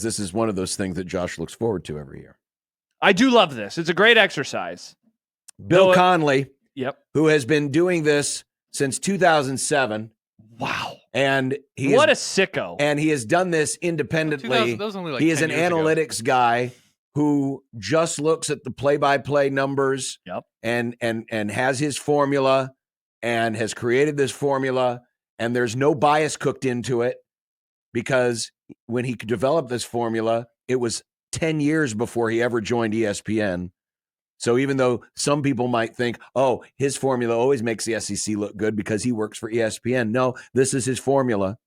This is one of those things that Josh looks forward to every year. I do love this. It's a great exercise. Bill Conley, yep, who has been doing this since 2007. Wow. And what a sicko. And he has done this independently. That was only like he 10 is an years analytics ago. guy who just looks at the play-by-play numbers and has his formula and has created this formula, and there's no bias cooked into it because when he developed this formula, it was 10 years before he ever joined ESPN. So even though some people might think, oh, his formula always makes the SEC look good because he works for ESPN. No, this is his formula,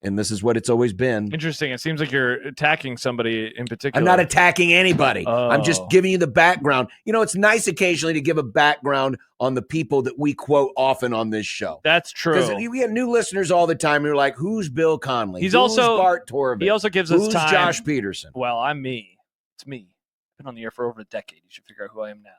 and this is what it's always been. Interesting. It seems like you're attacking somebody in particular. I'm not attacking anybody. Oh. I'm just giving you the background. You know, it's nice occasionally to give a background on the people that we quote often on this show. That's true. Because we have new listeners all the time who are like, who's Bill Conley? Who's Bart Torvik? He also gives us who's time. Josh Peterson? Well, I'm me. It's me. I've been on the air for over a decade. You should figure out who I am now.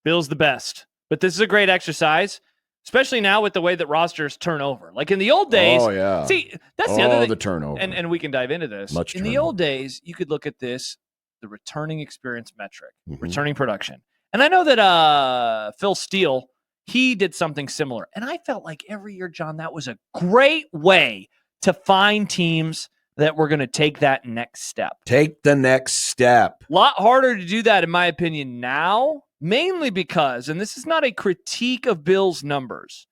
Bill's the best. But this is a great exercise, especially now with the way that rosters turn over. Like in the old days. Oh, yeah. See, that's the other thing. the turnover. And we can dive into this. In the old days, you could look at this, the returning experience metric, returning production. And I know that Phil Steele, he did something similar. And I felt like every year, John, that was a great way to find teams that were going to take that next step. Take the next step. A lot harder to do that, in my opinion, now. Mainly because, and this is not a critique of Bill's numbers,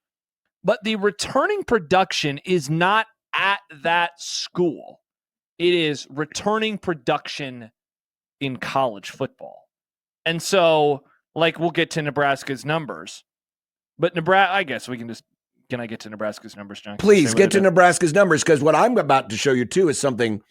but the returning production is not at that school. It is returning production in college football. And so, like, we'll get to Nebraska's numbers. But Nebraska, I guess we can just, can I get to Nebraska's numbers, John? Please get to Nebraska's numbers, because what I'm about to show you, too, is something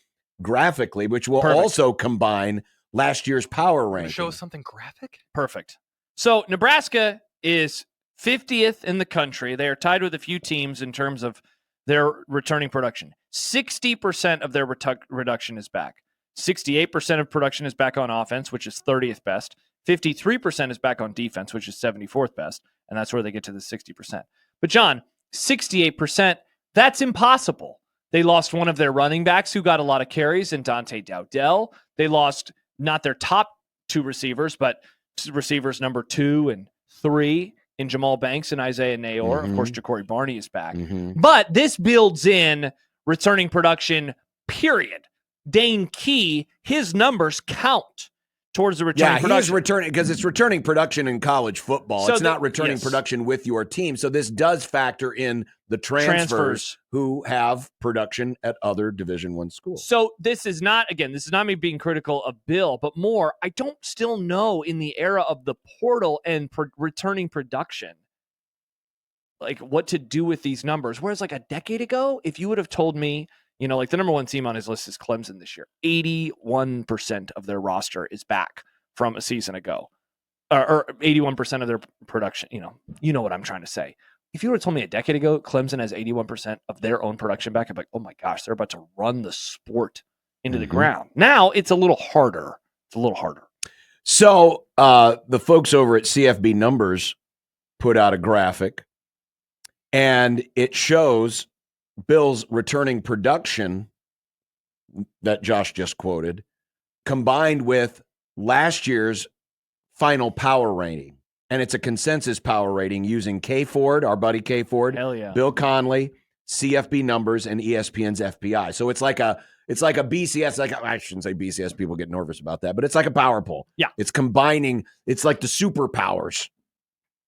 graphically, which will also combine last year's power ranking. Show us something graphic? Perfect. So Nebraska is 50th in the country. They are tied with a few teams in terms of their returning production. 60% of their reduction is back. 68% of production is back on offense, which is 30th best. 53% is back on defense, which is 74th best. And that's where they get to the 60%. But John, 68%, that's impossible. They lost one of their running backs who got a lot of carries in Dante Dowdell. They lost not their top two receivers, but receivers number 2 and 3 in Jamal Banks and Isaiah Nayor. Of course, Ja'Cory Barney is back. But this builds in returning production, period. Dane Key, his numbers count towards the returning production. Yeah, he's returning because it's returning production in college football. So it's not returning production with your team. So this does factor in the transfers who have production at other Division I schools. So this is not me being critical of Bill, but more, I don't still know in the era of the portal and returning production, like what to do with these numbers. Whereas like a decade ago, if you would have told me, like the number 1 team on his list is Clemson this year. 81% of their roster is back from a season ago, or 81% of their production. You know what I'm trying to say. If you would have told me a decade ago, Clemson has 81% of their own production back, I'm like, oh my gosh, they're about to run the sport into the ground. Now it's a little harder. So the folks over at CFB Numbers put out a graphic, and it shows Bill's returning production that Josh just quoted, combined with last year's final power rating. And it's a consensus power rating using K Ford, our buddy K Ford, Bill Conley, CFB Numbers, and ESPN's FPI. So it's like a BCS. I shouldn't say BCS. People get nervous about that, but it's like a power poll. Yeah, it's combining. It's like the superpowers.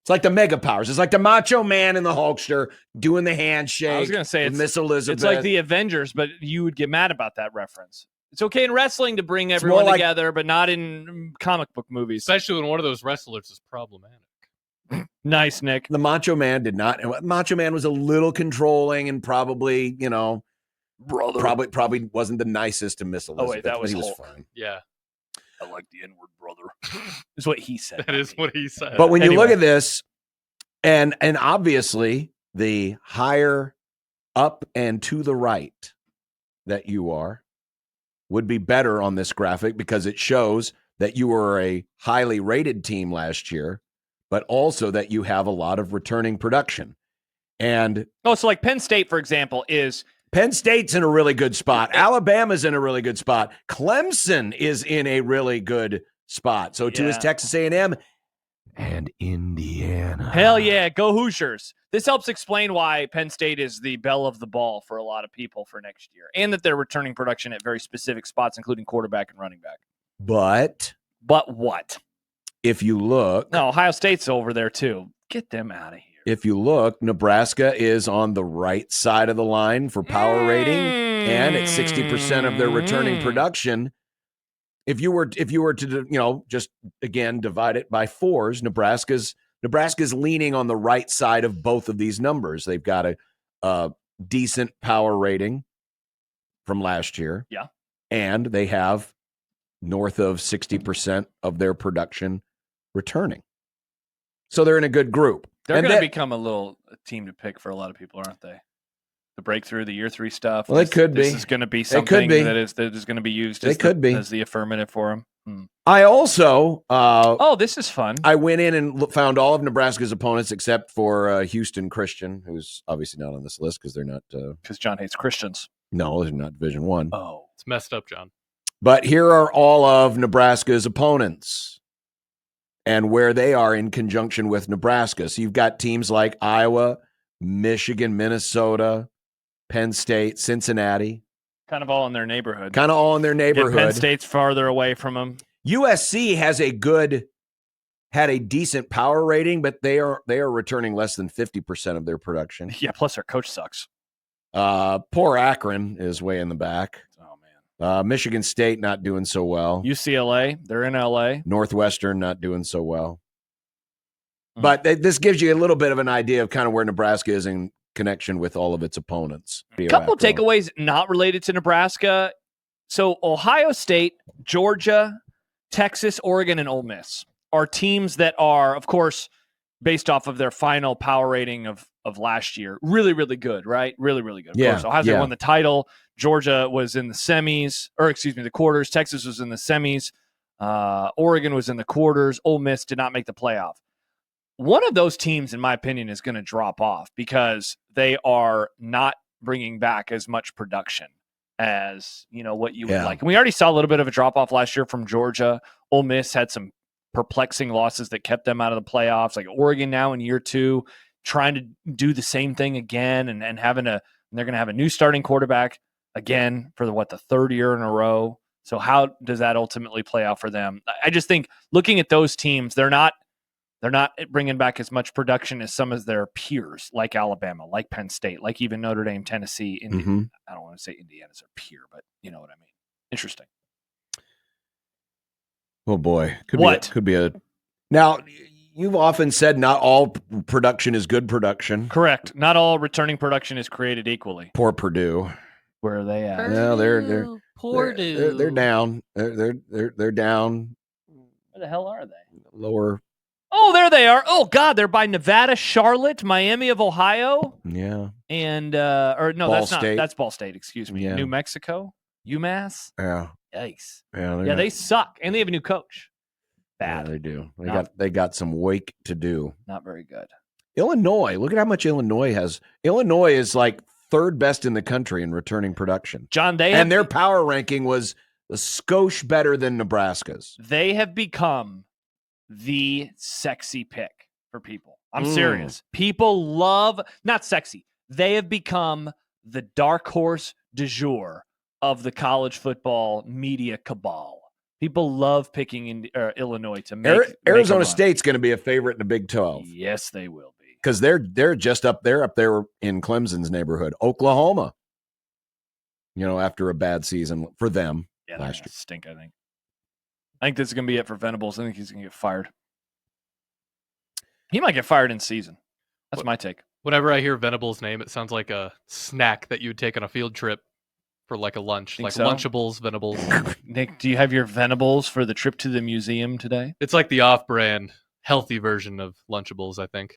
It's like the mega powers. It's like the Macho Man and the Hulkster doing the handshake. I was going to say Miss Elizabeth. It's like the Avengers, but you would get mad about that reference. It's okay in wrestling to bring everyone together, but not in comic book movies. Especially when one of those wrestlers is problematic. Nice, Nick. The Macho Man did not. Macho Man was a little controlling and probably, brother. Probably wasn't the nicest to Miss Elizabeth. Oh, wait, that was fine. Yeah. I like the N-word, brother. Is what he said. That is what he said. But when you look at this, and obviously the higher up and to the right that you are, would be better on this graphic because it shows that you were a highly rated team last year, but also that you have a lot of returning production. And so like Penn State, for example, is Penn State's in a really good spot. Alabama's in a really good spot. Clemson is in a really good spot. So too is Texas A&M and Indiana. Hell yeah, go Hoosiers. This helps explain why Penn State is the belle of the ball for a lot of people for next year, and that they're returning production at very specific spots, including quarterback and running back. But what? If you look... No, Ohio State's over there too. Get them out of here. If you look, Nebraska is on the right side of the line for power rating, and at 60% of their returning production. If you were to, just again divide it by fours, Nebraska's leaning on the right side of both of these numbers. They've got a decent power rating from last year, and they have north of 60% of their production returning. So they're in a good group. They're going to become a team to pick for a lot of people, aren't they? The breakthrough, the year 3 stuff. Well, it could be. This is going to be something that is going to be used as the affirmative for them. I also... this is fun. I went in and found all of Nebraska's opponents except for Houston Christian, who's obviously not on this list because they're not... Because John hates Christians. No, they're not Division I. Oh. It's messed up, John. But here are all of Nebraska's opponents and where they are in conjunction with Nebraska. So you've got teams like Iowa, Michigan, Minnesota, Penn State, Cincinnati. Kind of all in their neighborhood. Yeah, Penn State's farther away from them. USC had a decent power rating, but they are returning less than 50% of their production. Yeah, plus their coach sucks. Poor Akron is way in the back. Oh, man. Michigan State not doing so well. UCLA, they're in LA. Northwestern not doing so well. But this gives you a little bit of an idea of kind of where Nebraska is in connection with all of its opponents. A couple takeaways not related to Nebraska. So Ohio State, Georgia, Texas, Oregon, and Ole Miss are teams that are, of course, based off of their final power rating of last year, really, really good, right? Really, really good. Of course, Ohio State won the title. Georgia was in the semis, the quarters. Texas was in the semis. Oregon was in the quarters. Ole Miss did not make the playoff. One of those teams, in my opinion, is going to drop off because they are not bringing back as much production as what you would like. And we already saw a little bit of a drop off last year from Georgia. Ole Miss had some perplexing losses that kept them out of the playoffs. Like Oregon now in year 2, trying to do the same thing again, and they're going to have a new starting quarterback again for the third year in a row. So how does that ultimately play out for them? I just think looking at those teams, they're not bringing back as much production as some of their peers, like Alabama, like Penn State, like even Notre Dame, Tennessee, Indiana. I don't want to say Indiana's their peer, but you know what I mean. Interesting. Oh boy, could be a. Now, you've often said not all production is good production. Correct. Not all returning production is created equally. Poor Purdue. Where are they at? No, they're Purdue. They're down. They're down. Where the hell are they? Lower. Oh, there they are. Oh God, they're by Nevada, Charlotte, Miami of Ohio. Yeah. And that's State. That's Ball State. Excuse me. Yeah. New Mexico, UMass. Yeah. Yikes. Yeah. They suck, and they have a new coach. Bad. Yeah, they do. They got some wake to do. Not very good. Illinois. Look at how much Illinois has. Illinois is like third best in the country in returning production. John, their power ranking was a skosh better than Nebraska's. They have become the sexy pick for people. I'm serious. People love, not sexy. They have become the dark horse du jour of the college football media cabal. People love picking Illinois to make Arizona State's going to be a favorite in the Big 12. Yes, they will be. Because they're just up there in Clemson's neighborhood. Oklahoma, after a bad season for them last year. Stink, I think. I think this is going to be it for Venables. I think he's going to get fired. He might get fired in season. That's my take. Whenever I hear Venables' name, it sounds like a snack that you would take on a field trip for like a lunch. Think like so? Lunchables, Venables. Nick, do you have your Venables for the trip to the museum today? It's like the off-brand, healthy version of Lunchables, I think.